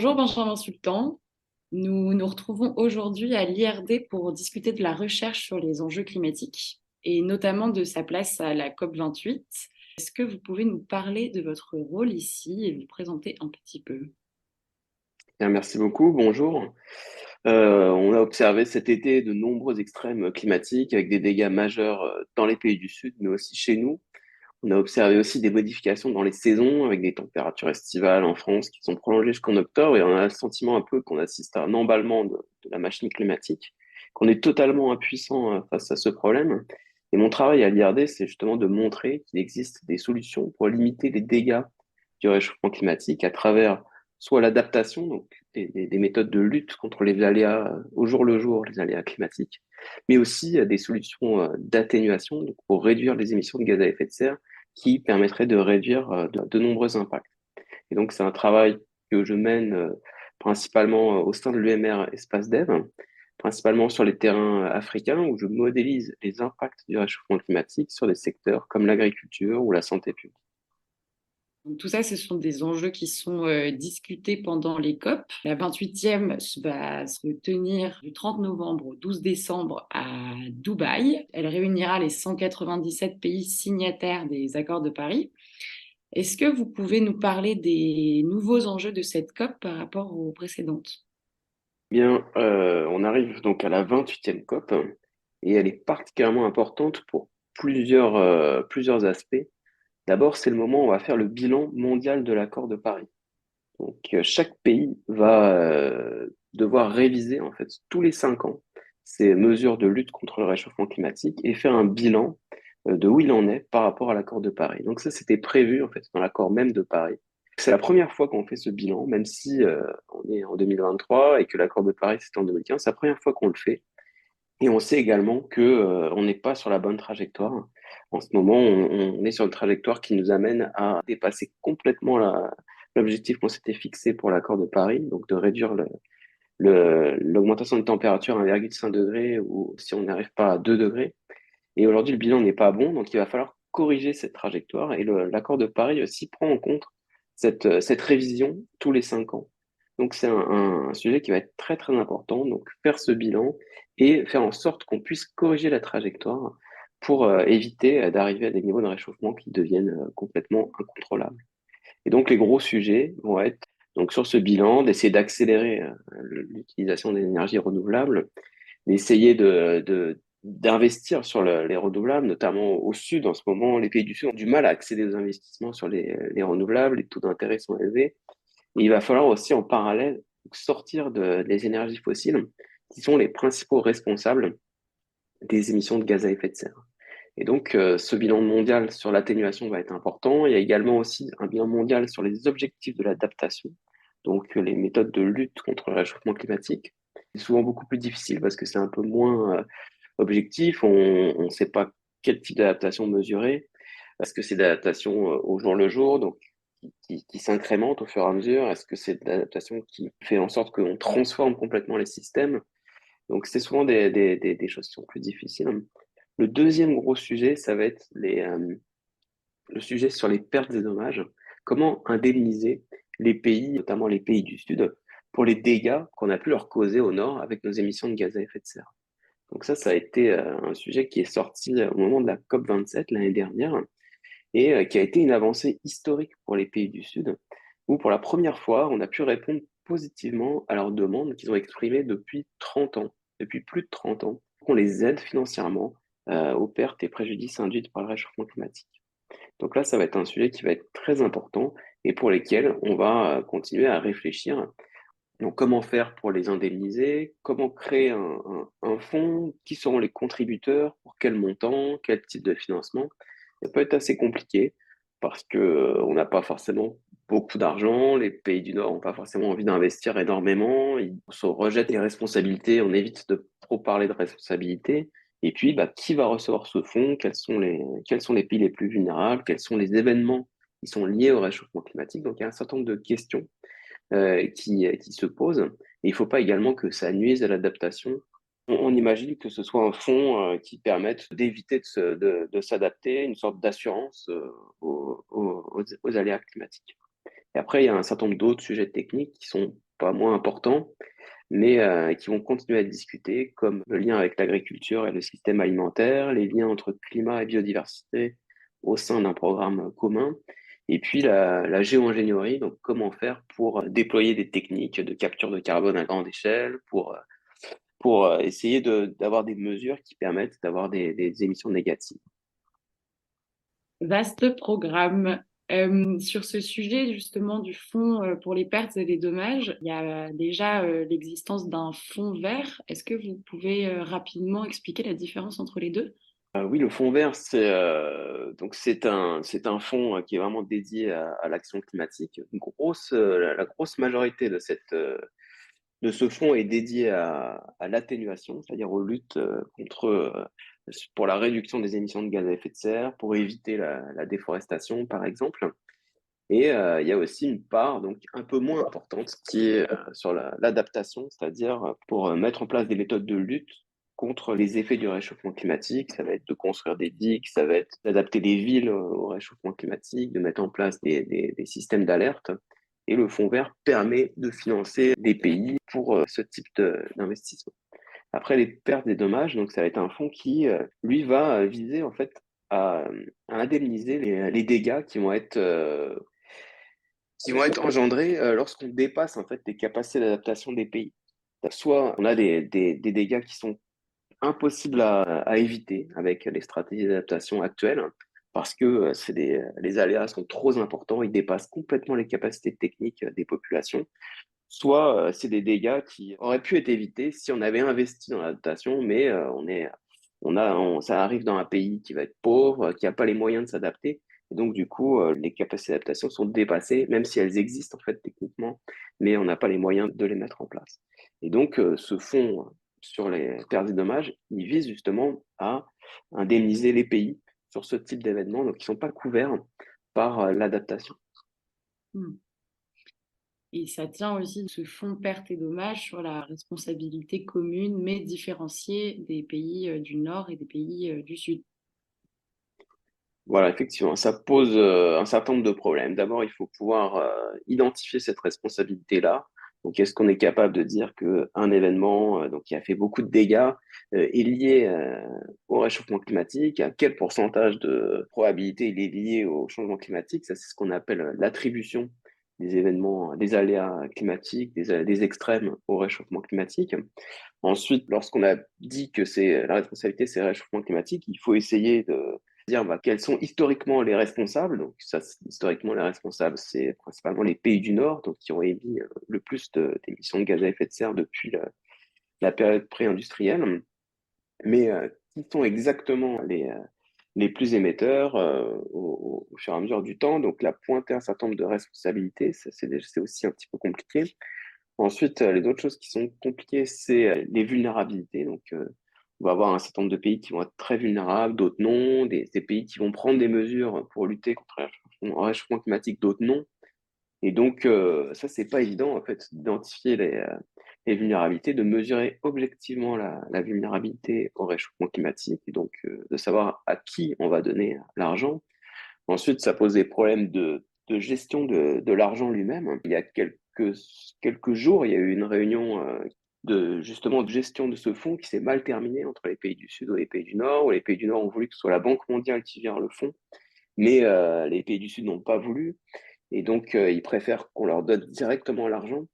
Bonjour Benjamin Sultan. Nous nous retrouvons aujourd'hui à l'IRD pour discuter de la recherche sur les enjeux climatiques et notamment de sa place à la COP28. Est-ce que vous pouvez nous parler de votre rôle ici et vous présenter un petit peu? Bien, merci beaucoup, bonjour. On a observé cet été de nombreux extrêmes climatiques avec des dégâts majeurs dans les pays du Sud, mais aussi chez nous. On a observé aussi des modifications dans les saisons avec des températures estivales en France qui sont prolongées jusqu'en octobre et on a le sentiment un peu qu'on assiste à un emballement de la machine climatique, qu'on est totalement impuissant face à ce problème. Et mon travail à l'IRD, c'est justement de montrer qu'il existe des solutions pour limiter les dégâts du réchauffement climatique à travers soit l'adaptation, donc des méthodes de lutte contre les aléas au jour le jour, les aléas climatiques, mais aussi des solutions d'atténuation donc pour réduire les émissions de gaz à effet de serre qui permettraient de réduire de nombreux impacts. Et donc, c'est un travail que je mène principalement au sein de l'UMR Espace Dev, principalement sur les terrains africains où je modélise les impacts du réchauffement climatique sur des secteurs comme l'agriculture ou la santé publique. Donc, tout ça, ce sont des enjeux qui sont discutés pendant les COP. La 28e va se tenir du 30 novembre au 12 décembre à Dubaï. Elle réunira les 197 pays signataires des accords de Paris. Est-ce que vous pouvez nous parler des nouveaux enjeux de cette COP par rapport aux précédentes? Bien, on arrive donc à la 28e COP et elle est particulièrement importante pour plusieurs aspects. D'abord, c'est le moment où on va faire le bilan mondial de l'accord de Paris. Donc, chaque pays va devoir réviser en fait tous les 5 ans ses mesures de lutte contre le réchauffement climatique et faire un bilan de où il en est par rapport à l'accord de Paris. Donc ça, c'était prévu en fait dans l'accord même de Paris. C'est la première fois qu'on fait ce bilan, même si on est en 2023 et que l'accord de Paris c'était en 2015. C'est la première fois qu'on le fait. Et on sait également que on n'est pas sur la bonne trajectoire. En ce moment, on est sur une trajectoire qui nous amène à dépasser complètement l'objectif qu'on s'était fixé pour l'accord de Paris, donc de réduire l'augmentation de température à 1,5 degré ou si on n'arrive pas à 2 degrés. Et aujourd'hui, le bilan n'est pas bon, donc il va falloir corriger cette trajectoire. Et l'accord de Paris aussi prend en compte cette révision tous les 5 ans. Donc c'est un sujet qui va être très très important. Donc faire ce bilan et faire en sorte qu'on puisse corriger la trajectoire pour éviter d'arriver à des niveaux de réchauffement qui deviennent complètement incontrôlables. Et donc les gros sujets vont être donc sur ce bilan d'essayer d'accélérer l'utilisation des énergies renouvelables, d'essayer d'investir sur les renouvelables, notamment au sud. En ce moment, les pays du sud ont du mal à accéder aux investissements sur les renouvelables, les taux d'intérêt sont élevés. Et il va falloir aussi en parallèle sortir des énergies fossiles qui sont les principaux responsables des émissions de gaz à effet de serre. Et donc, ce bilan mondial sur l'atténuation va être important. Il y a également aussi un bilan mondial sur les objectifs de l'adaptation, donc les méthodes de lutte contre le réchauffement climatique. C'est souvent beaucoup plus difficile parce que c'est un peu moins objectif. On ne sait pas quel type d'adaptation mesurer. Est-ce que c'est d'adaptation au jour le jour, donc qui s'incrémente au fur et à mesure? Est-ce que c'est de l'adaptation qui fait en sorte qu'on transforme complètement les systèmes? Donc, c'est souvent des choses qui sont plus difficiles. Le deuxième gros sujet, ça va être le sujet sur les pertes et dommages. Comment indemniser les pays, notamment les pays du Sud, pour les dégâts qu'on a pu leur causer au Nord avec nos émissions de gaz à effet de serre. Donc ça a été un sujet qui est sorti au moment de la COP27 l'année dernière et qui a été une avancée historique pour les pays du Sud, où pour la première fois, on a pu répondre positivement à leurs demandes qu'ils ont exprimées depuis 30 ans, depuis plus de 30 ans, qu'on les aide financièrement aux pertes et préjudices induits par le réchauffement climatique. Donc là, ça va être un sujet qui va être très important et pour lesquels on va continuer à réfléchir. Donc, comment faire pour les indemniser? Comment créer un fonds? Qui seront les contributeurs? Pour quel montant? Quel type de financement? Ça peut être assez compliqué parce que on n'a pas forcément beaucoup d'argent. Les pays du Nord n'ont pas forcément envie d'investir énormément. Ils se rejettent les responsabilités. On évite de trop parler de responsabilités. Et puis, bah, qui va recevoir ce fonds? Quels sont les pays les plus vulnérables? Quels sont les événements qui sont liés au réchauffement climatique? Donc, il y a un certain nombre de questions qui se posent. Et il ne faut pas également que ça nuise à l'adaptation. On imagine que ce soit un fonds qui permette d'éviter de s'adapter, une sorte d'assurance aux aléas climatiques. Et après, il y a un certain nombre d'autres sujets techniques qui sont pas moins importants, mais qui vont continuer à être discutés, comme le lien avec l'agriculture et le système alimentaire, les liens entre climat et biodiversité au sein d'un programme commun, et puis la géo-ingénierie, donc comment faire pour déployer des techniques de capture de carbone à grande échelle, pour essayer d'avoir des mesures qui permettent d'avoir des émissions négatives. Vaste programme. Sur ce sujet justement du fonds pour les pertes et les dommages, il y a déjà l'existence d'un fonds vert. Est-ce que vous pouvez rapidement expliquer la différence entre les deux? Oui, le fonds vert, c'est un fonds qui est vraiment dédié à l'action climatique. La grosse majorité de ce fonds est dédiée à l'atténuation, c'est-à-dire aux luttes pour la réduction des émissions de gaz à effet de serre, pour éviter la déforestation, par exemple. Et il y a aussi une part donc un peu moins importante qui est sur l'adaptation, c'est-à-dire pour mettre en place des méthodes de lutte contre les effets du réchauffement climatique. Ça va être de construire des digues, ça va être d'adapter des villes au réchauffement climatique, de mettre en place des systèmes d'alerte. Et le fonds vert permet de financer des pays pour ce type d'investissement. Après les pertes et dommages, donc ça va être un fonds qui, lui, va viser en fait à indemniser les dégâts qui vont être engendrés lorsqu'on dépasse en fait les capacités d'adaptation des pays. Soit on a des dégâts qui sont impossibles à éviter avec les stratégies d'adaptation actuelles, parce que les aléas sont trop importants, ils dépassent complètement les capacités techniques des populations. Soit c'est des dégâts qui auraient pu être évités si on avait investi dans l'adaptation, mais ça arrive dans un pays qui va être pauvre, qui n'a pas les moyens de s'adapter. Et donc, du coup, les capacités d'adaptation sont dépassées, même si elles existent en fait techniquement, mais on n'a pas les moyens de les mettre en place. Et donc, ce fonds sur les pertes et dommages, il vise justement à indemniser les pays sur ce type d'événements, donc qui ne sont pas couverts par l'adaptation. Hmm. Et ça tient aussi, ce fonds pertes et dommages, sur la responsabilité commune mais différenciée des pays du Nord et des pays du Sud. Voilà, effectivement, ça pose un certain nombre de problèmes. D'abord, il faut pouvoir identifier cette responsabilité-là. Donc, est-ce qu'on est capable de dire qu'un événement donc, qui a fait beaucoup de dégâts est lié au réchauffement climatique? À quel pourcentage de probabilité il est lié au changement climatique? Ça, c'est ce qu'on appelle l'attribution des événements, des aléas climatiques, des extrêmes au réchauffement climatique. Ensuite, lorsqu'on a dit que c'est la responsabilité, c'est le réchauffement climatique, il faut essayer de dire quels sont historiquement les responsables. Donc, ça, historiquement, les responsables, c'est principalement les pays du Nord, donc qui ont émis le plus d'émissions de gaz à effet de serre depuis la période pré-industrielle. Mais qui sont exactement les plus émetteurs au fur et à mesure du temps. Donc, là, pointer un certain nombre de responsabilités, c'est aussi un petit peu compliqué. Ensuite, les autres choses qui sont compliquées, c'est les vulnérabilités. Donc, on va avoir un certain nombre de pays qui vont être très vulnérables, d'autres non, des pays qui vont prendre des mesures pour lutter contre le réchauffement climatique, d'autres non. Et donc, ça, c'est pas évident, en fait, d'identifier les vulnérabilités, de mesurer objectivement la vulnérabilité au réchauffement climatique, et donc de savoir à qui on va donner l'argent. Ensuite, ça pose des problèmes de gestion de l'argent lui-même. Il y a quelques jours, il y a eu une réunion justement de gestion de ce fonds qui s'est mal terminée entre les pays du Sud et les pays du Nord, où les pays du Nord ont voulu que ce soit la Banque mondiale qui gère le fonds, mais les pays du Sud n'ont pas voulu. Et donc, ils préfèrent qu'on leur donne directement l'argent.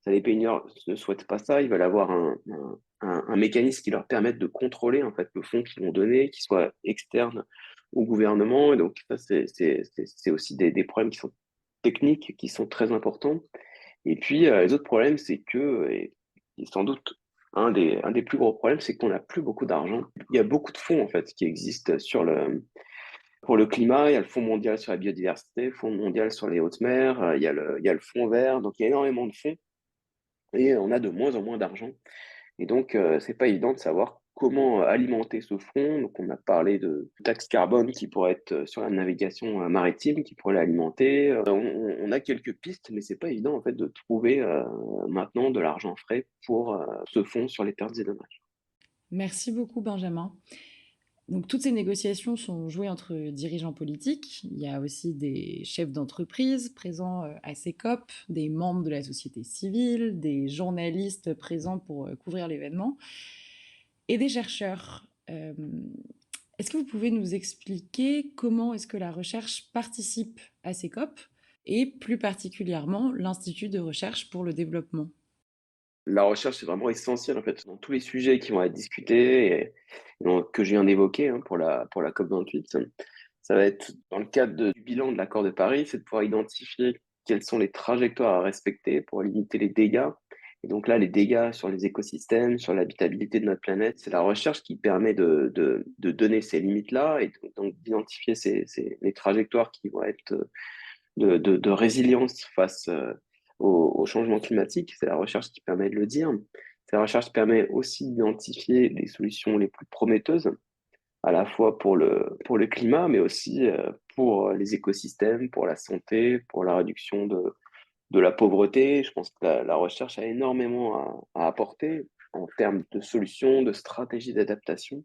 Ça, les pays du Nord ne souhaitent pas ça. Ils veulent avoir un mécanisme qui leur permette de contrôler en fait, le fonds qu'ils vont donner, qui soit externe au gouvernement. Et donc, ça, c'est aussi des problèmes qui sont techniques, qui sont très importants. Et puis, les autres problèmes, c'est et sans doute un des plus gros problèmes, c'est qu'on n'a plus beaucoup d'argent. Il y a beaucoup de fonds, en fait, qui existent pour le climat. Il y a le Fonds mondial sur la biodiversité, le Fonds mondial sur les hautes mers, il y a le Fonds vert. Donc, il y a énormément de fonds et on a de moins en moins d'argent. Et donc, c'est pas évident de savoir comment alimenter ce fonds. Donc, on a parlé de taxe carbone qui pourrait être sur la navigation maritime, qui pourrait l'alimenter. On a quelques pistes, mais c'est pas évident en fait de trouver maintenant de l'argent frais pour ce fonds sur les pertes et dommages. Merci beaucoup, Benjamin. Donc toutes ces négociations sont jouées entre dirigeants politiques. Il y a aussi des chefs d'entreprise présents à ces COP, des membres de la société civile, des journalistes présents pour couvrir l'événement et des chercheurs. Est-ce que vous pouvez nous expliquer comment est-ce que la recherche participe à ces COP et plus particulièrement l'Institut de recherche pour le développement? La recherche, c'est vraiment essentiel en fait dans tous les sujets qui vont être discutés que je viens d'évoquer pour la COP28. Ça va être dans le cadre du bilan de l'accord de Paris, c'est de pouvoir identifier quelles sont les trajectoires à respecter pour limiter les dégâts. Et donc là, les dégâts sur les écosystèmes, sur l'habitabilité de notre planète, c'est la recherche qui permet de donner ces limites-là et donc d'identifier les trajectoires qui vont être de résilience face au changement climatique. C'est la recherche qui permet de le dire. C'est la recherche qui permet aussi d'identifier les solutions les plus prometteuses, à la fois pour le climat, mais aussi pour les écosystèmes, pour la santé, pour la réduction de la pauvreté. Je pense que la recherche a énormément à apporter en termes de solutions, de stratégies d'adaptation.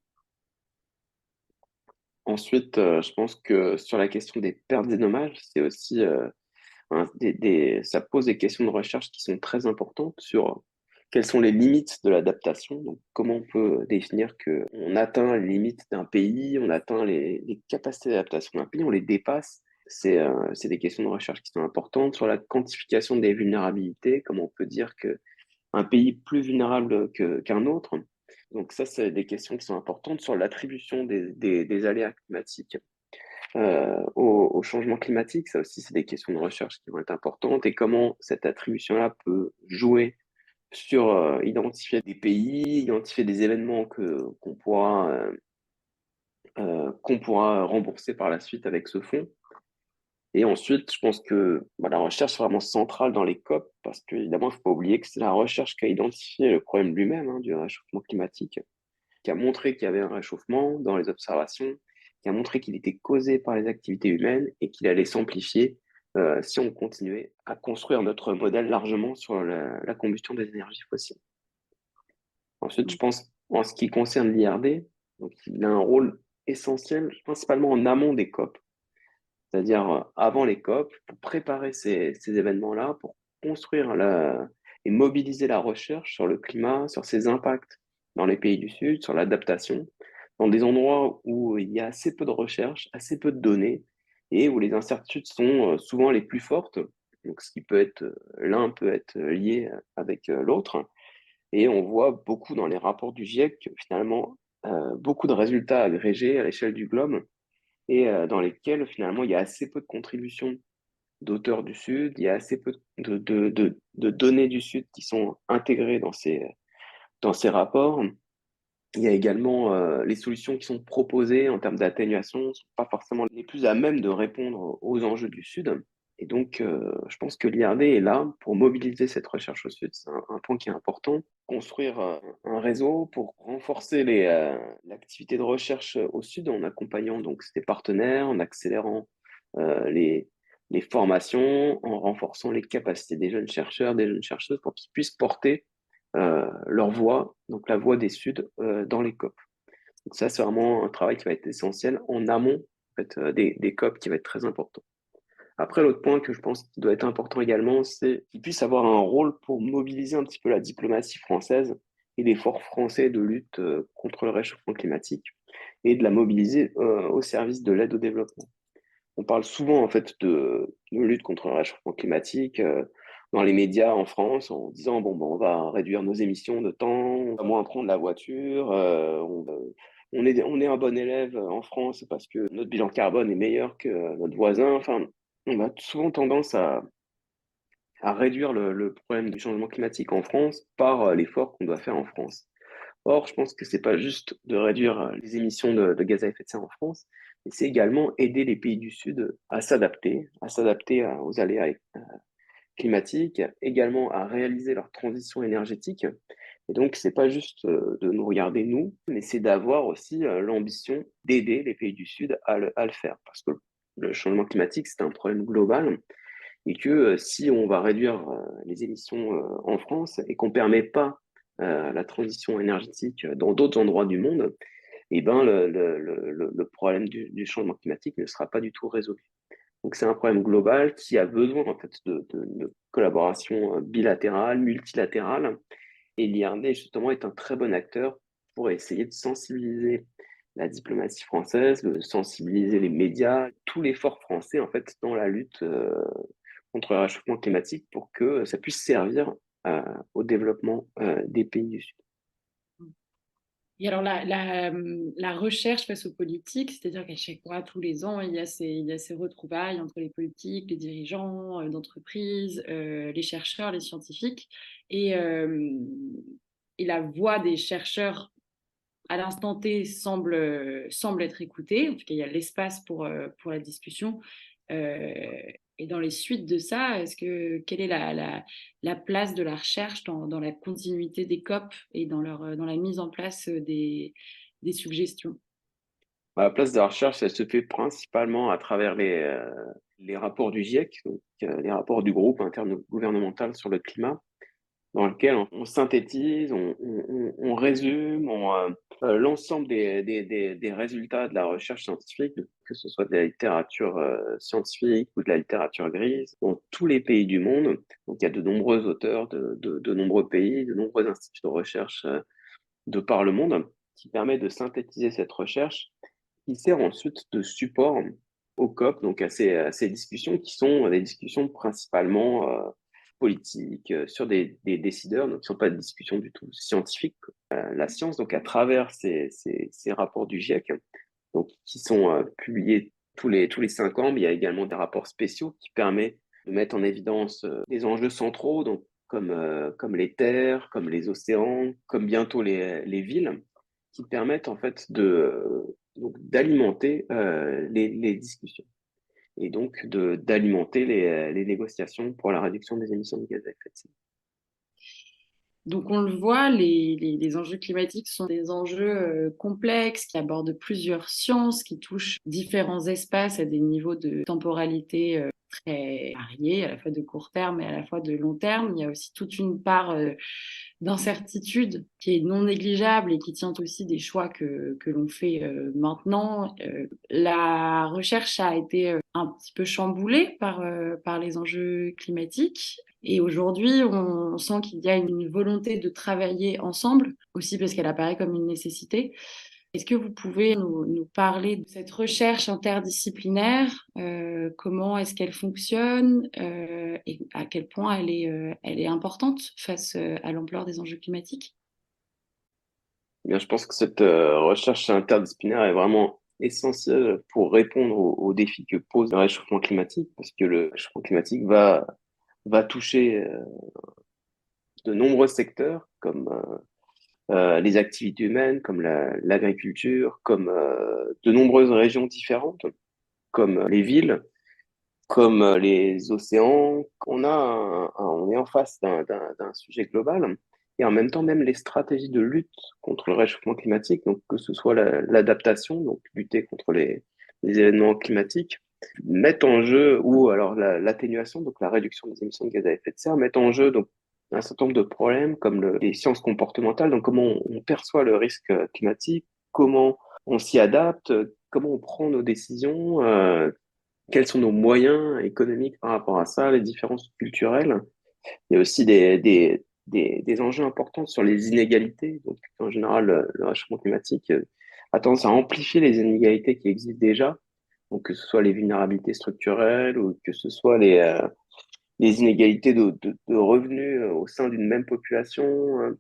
Ensuite, je pense que sur la question des pertes et dommages, c'est aussi ça pose des questions de recherche qui sont très importantes sur quelles sont les limites de l'adaptation. Donc, comment on peut définir qu'on atteint les limites d'un pays, on atteint les capacités d'adaptation d'un pays, on les dépasse. C'est des questions de recherche qui sont importantes sur la quantification des vulnérabilités. Comment on peut dire qu'un pays est plus vulnérable qu'un autre. Donc ça, c'est des questions qui sont importantes sur l'attribution des aléas climatiques au changement climatique. Ça aussi, c'est des questions de recherche qui vont être importantes et comment cette attribution-là peut jouer sur identifier des pays, identifier des événements qu'on pourra rembourser par la suite avec ce fonds. Et ensuite, je pense que la recherche est vraiment centrale dans les COP parce qu'évidemment, il ne faut pas oublier que c'est la recherche qui a identifié le problème lui-même du réchauffement climatique, qui a montré qu'il y avait un réchauffement dans les observations, qui a montré qu'il était causé par les activités humaines et qu'il allait s'amplifier si on continuait à construire notre modèle largement sur la combustion des énergies fossiles. Ensuite, je pense, en ce qui concerne l'IRD, donc il a un rôle essentiel, principalement en amont des COP, c'est-à-dire avant les COP, pour préparer ces événements-là, pour construire et mobiliser la recherche sur le climat, sur ses impacts dans les pays du Sud, sur l'adaptation, dans des endroits où il y a assez peu de recherche, assez peu de données, et où les incertitudes sont souvent les plus fortes. Donc, ce qui peut être, l'un peut être lié avec l'autre. Et on voit beaucoup dans les rapports du GIEC, finalement, beaucoup de résultats agrégés à l'échelle du globe et dans lesquels finalement il y a assez peu de contributions d'auteurs du Sud, il y a assez peu de données du Sud qui sont intégrées dans ces rapports. Il y a également les solutions qui sont proposées en termes d'atténuation ne sont pas forcément les plus à même de répondre aux enjeux du Sud. Et donc, je pense que l'IRD est là pour mobiliser cette recherche au Sud. C'est un point qui est important. Construire un réseau pour renforcer l'activité de recherche au Sud en accompagnant donc ses partenaires, en accélérant euh, les, les formations, en renforçant les capacités des jeunes chercheurs, des jeunes chercheuses pour qu'ils puissent porter leur voix, donc la voix des Suds, dans les COP. Donc ça, c'est vraiment un travail qui va être essentiel en amont en fait, des COP qui va être très important. Après, l'autre point que je pense qui doit être important également, c'est qu'il puisse avoir un rôle pour mobiliser un petit peu la diplomatie française et l'effort français de lutte contre le réchauffement climatique et de la mobiliser au service de l'aide au développement. On parle souvent en fait de lutte contre le réchauffement climatique dans les médias en France en disant bon, ben, on va réduire nos émissions de temps, on va moins prendre la voiture, on est un bon élève en France parce que notre bilan carbone est meilleur que notre voisin. Enfin, on a souvent tendance à réduire le problème du changement climatique en France par l'effort qu'on doit faire en France. Or, je pense que c'est pas juste de réduire les émissions de gaz à effet de serre en France, mais c'est également aider les pays du Sud à s'adapter aux aléas climatiques, également à réaliser leur transition énergétique. Et donc, c'est pas juste de nous regarder nous, mais c'est d'avoir aussi l'ambition d'aider les pays du Sud à le faire. Parce que le changement climatique, c'est un problème global et que si on va réduire les émissions en France et qu'on ne permet pas la transition énergétique dans d'autres endroits du monde, eh ben, le problème du changement climatique ne sera pas du tout résolu. Donc c'est un problème global qui a besoin en fait de collaboration bilatérale, multilatérale. Et l'IRD justement est un très bon acteur pour essayer de sensibiliser la diplomatie française, de sensibiliser les médias, tout l'effort français en fait dans la lutte contre le réchauffement climatique pour que ça puisse servir au développement des pays du Sud. Et alors, la recherche face aux politiques, c'est-à-dire qu'à chaque fois, tous les ans, il y a ces retrouvailles entre les politiques, les dirigeants d'entreprises, les chercheurs, les scientifiques. Et, euh, et la voix des chercheurs, à l'instant T, semble être écoutée. En tout cas, il y a l'espace pour la discussion. Euh, et dans les suites de ça, quelle est la place de la recherche dans la continuité des COP et dans la mise en place des suggestions? La place de la recherche, elle se fait principalement à travers les rapports du GIEC, donc, les rapports du groupe intergouvernemental sur le climat, dans lequel on synthétise, on résume l'ensemble des résultats de la recherche scientifique, que ce soit de la littérature scientifique ou de la littérature grise, dans tous les pays du monde. Donc il y a de nombreux auteurs de nombreux pays, de nombreux instituts de recherche de par le monde, qui permet de synthétiser cette recherche, qui sert ensuite de support au COP, donc à ces discussions qui sont des discussions principalement politiques sur des décideurs, donc qui ne sont pas des discussions du tout scientifiques. La science, donc à travers ces rapports du GIEC, donc, qui sont publiés tous les 5 ans, mais il y a également des rapports spéciaux qui permettent de mettre en évidence des enjeux centraux, donc comme les terres, comme les océans, comme bientôt les villes, qui permettent en fait donc d'alimenter les discussions et donc d'alimenter les négociations pour la réduction des émissions de gaz à effet de serre. Donc on le voit, les enjeux climatiques sont des enjeux complexes qui abordent plusieurs sciences, qui touchent différents espaces à des niveaux de temporalité très variés, à la fois de court terme et à la fois de long terme. Il y a aussi toute une part d'incertitude qui est non négligeable et qui tient aussi des choix que l'on fait maintenant. La recherche a été un petit peu chamboulée par les enjeux climatiques. Et aujourd'hui, on sent qu'il y a une volonté de travailler ensemble, aussi parce qu'elle apparaît comme une nécessité. Est-ce que vous pouvez nous parler de cette recherche interdisciplinaire? Comment est-ce qu'elle fonctionne et à quel point elle est importante face à l'ampleur des enjeux climatiques? Eh bien, je pense que cette recherche interdisciplinaire est vraiment essentielle pour répondre aux défis que pose le réchauffement climatique, parce que le réchauffement climatique va toucher de nombreux secteurs, comme les activités humaines, comme l'agriculture, comme de nombreuses régions différentes, comme les villes, comme les océans. On est en face d'un sujet global. Et en même temps, même les stratégies de lutte contre le réchauffement climatique, donc que ce soit l'adaptation, donc lutter contre les événements climatiques, mettent en jeu, ou alors l'atténuation, donc la réduction des émissions de gaz à effet de serre, mettent en jeu donc un certain nombre de problèmes comme les sciences comportementales, donc comment on perçoit le risque climatique, comment on s'y adapte, comment on prend nos décisions, quels sont nos moyens économiques par rapport à ça, les différences culturelles. Il y a aussi des enjeux importants sur les inégalités. Donc, en général, le réchauffement climatique a tendance à amplifier les inégalités qui existent déjà. Donc, que ce soit les vulnérabilités structurelles ou que ce soit les inégalités de revenus au sein d'une même population.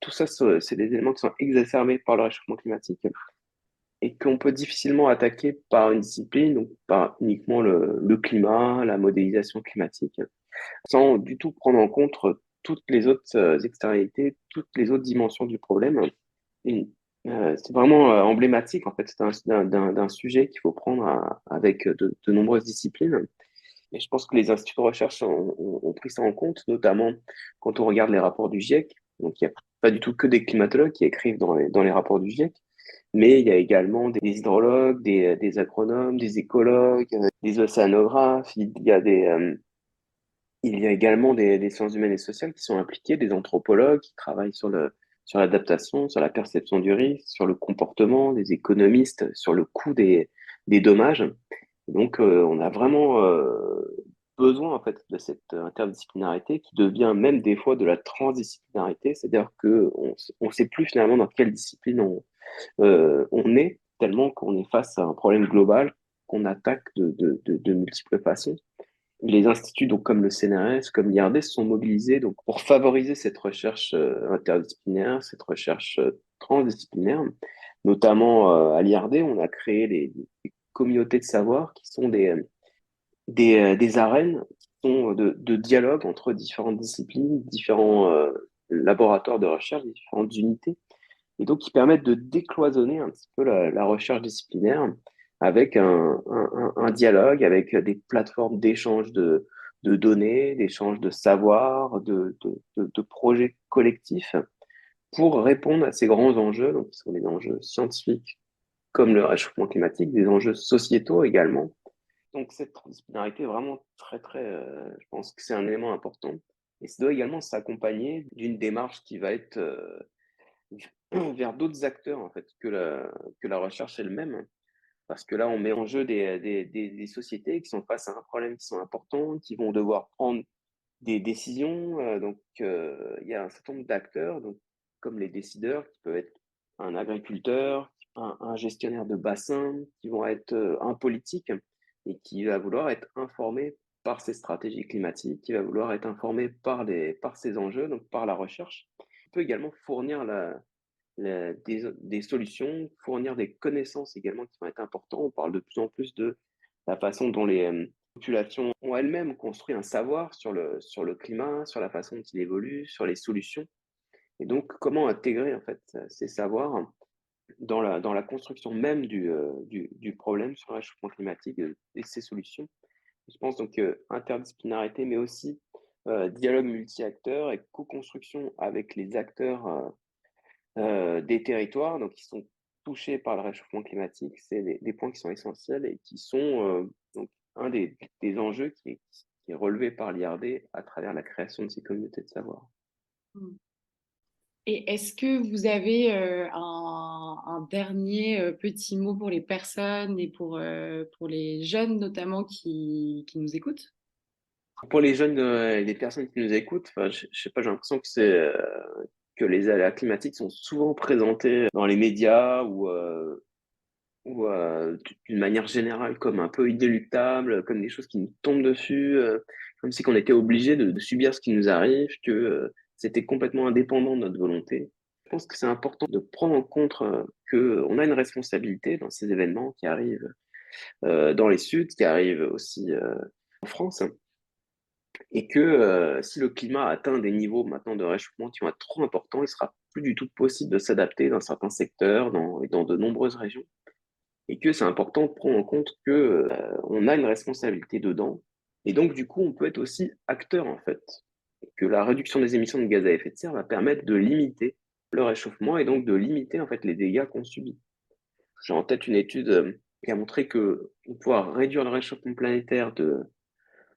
Tout ça, c'est des éléments qui sont exacerbés par le réchauffement climatique et qu'on peut difficilement attaquer par une discipline, donc par uniquement le climat, la modélisation climatique, sans du tout prendre en compte toutes les autres externalités, toutes les autres dimensions du problème. Et, c'est vraiment emblématique en fait d'un sujet qu'il faut prendre avec de nombreuses disciplines. Et je pense que les instituts de recherche ont pris ça en compte, notamment quand on regarde les rapports du GIEC. Donc, il n'y a pas du tout que des climatologues qui écrivent dans les rapports du GIEC, mais il y a également des hydrologues, des agronomes, des écologues, des océanographes. Il y a également des sciences humaines et sociales qui sont impliquées, des anthropologues qui travaillent sur sur l'adaptation, sur la perception du risque, sur le comportement des économistes, sur le coût des dommages. Donc, on a vraiment besoin en fait de cette interdisciplinarité qui devient même des fois de la transdisciplinarité, c'est-à-dire que on sait plus finalement dans quelle discipline on est, tellement qu'on est face à un problème global qu'on attaque de multiples façons. Les instituts, donc comme le CNRS, comme l'IRD, se sont mobilisés donc, pour favoriser cette recherche interdisciplinaire, cette recherche transdisciplinaire. Notamment à l'IRD, on a créé des communautés de savoir qui sont des arènes qui sont de dialogue entre différentes disciplines, différents laboratoires de recherche, différentes unités, et donc qui permettent de décloisonner un petit peu la recherche disciplinaire avec un dialogue, avec des plateformes d'échange de données, d'échange de savoir, de projets collectifs pour répondre à ces grands enjeux, donc qui sont des enjeux scientifiques comme le réchauffement climatique, des enjeux sociétaux également. Donc cette transdisciplinarité est vraiment je pense que c'est un élément important. Et ça doit également s'accompagner d'une démarche qui va être vers d'autres acteurs en fait que la recherche elle-même. Parce que là, on met en jeu des sociétés qui sont face à un problème qui sont importants, qui vont devoir prendre des décisions. Il y a un certain nombre d'acteurs, donc, comme les décideurs, qui peuvent être un agriculteur, un gestionnaire de bassin, qui vont être un politique et qui va vouloir être informé par ces stratégies climatiques, qui va vouloir être informé par ces enjeux, donc par la recherche. On peut également fournir des solutions, fournir des connaissances également qui vont être importantes. On parle de plus en plus de la façon dont les populations ont elles-mêmes construit un savoir sur le climat, sur la façon dont il évolue, sur les solutions. Et donc, comment intégrer en fait ces savoirs dans la construction même du problème sur le réchauffement climatique et ses solutions. Je pense donc interdisciplinarité, mais aussi dialogue multi-acteurs et co-construction avec les acteurs des territoires donc, qui sont touchés par le réchauffement climatique. C'est des points qui sont essentiels et qui sont donc, un des enjeux qui est relevé par l'IRD à travers la création de ces communautés de savoir. Mm. Et est-ce que vous avez un dernier petit mot pour les personnes et pour les jeunes notamment qui nous écoutent? Pour les jeunes et les personnes qui nous écoutent, enfin, je sais pas, j'ai l'impression que que les aléas climatiques sont souvent présentés dans les médias ou d'une manière générale comme un peu inéluctables, comme des choses qui nous tombent dessus, comme si on était obligé de subir ce qui nous arrive, que c'était complètement indépendant de notre volonté. Je pense que c'est important de prendre en compte qu'on a une responsabilité dans ces événements qui arrivent dans les Suds, qui arrivent aussi en France, hein, et que si le climat atteint des niveaux maintenant de réchauffement qui vont être trop importants, il sera plus du tout possible de s'adapter dans certains secteurs et dans de nombreuses régions et que c'est important de prendre en compte que on a une responsabilité dedans et donc du coup on peut être aussi acteur en fait et que la réduction des émissions de gaz à effet de serre va permettre de limiter le réchauffement et donc de limiter en fait les dégâts qu'on subit. J'ai en tête une étude qui a montré que pour pouvoir réduire le réchauffement planétaire de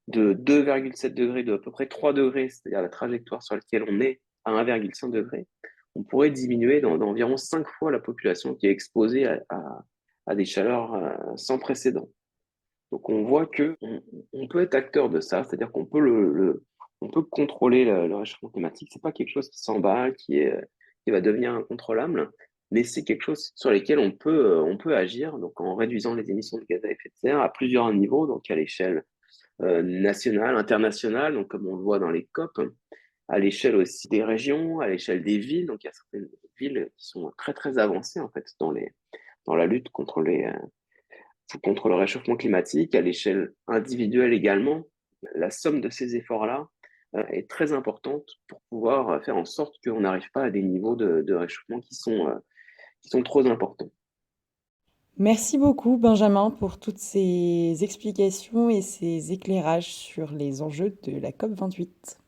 2,7 degrés, de à peu près 3 degrés, c'est-à-dire la trajectoire sur laquelle on est à 1,5 degré, on pourrait diminuer d'environ 5 fois la population qui est exposée à des chaleurs sans précédent. Donc on voit que on peut être acteur de ça, c'est-à-dire qu'on peut on peut contrôler le réchauffement climatique. C'est pas quelque chose qui s'emballe, qui va devenir incontrôlable, mais c'est quelque chose sur lequel on peut agir, donc en réduisant les émissions de gaz à effet de serre à plusieurs niveaux, donc à l'échelle nationale, internationale, donc comme on le voit dans les COP, à l'échelle aussi des régions, à l'échelle des villes. Donc il y a certaines villes qui sont très avancées en fait dans la lutte contre le réchauffement climatique, à l'échelle individuelle également. La somme de ces efforts-là est très importante pour pouvoir faire en sorte qu'on n'arrive pas à des niveaux de réchauffement qui sont trop importants. Merci beaucoup, Benjamin, pour toutes ces explications et ces éclairages sur les enjeux de la COP28.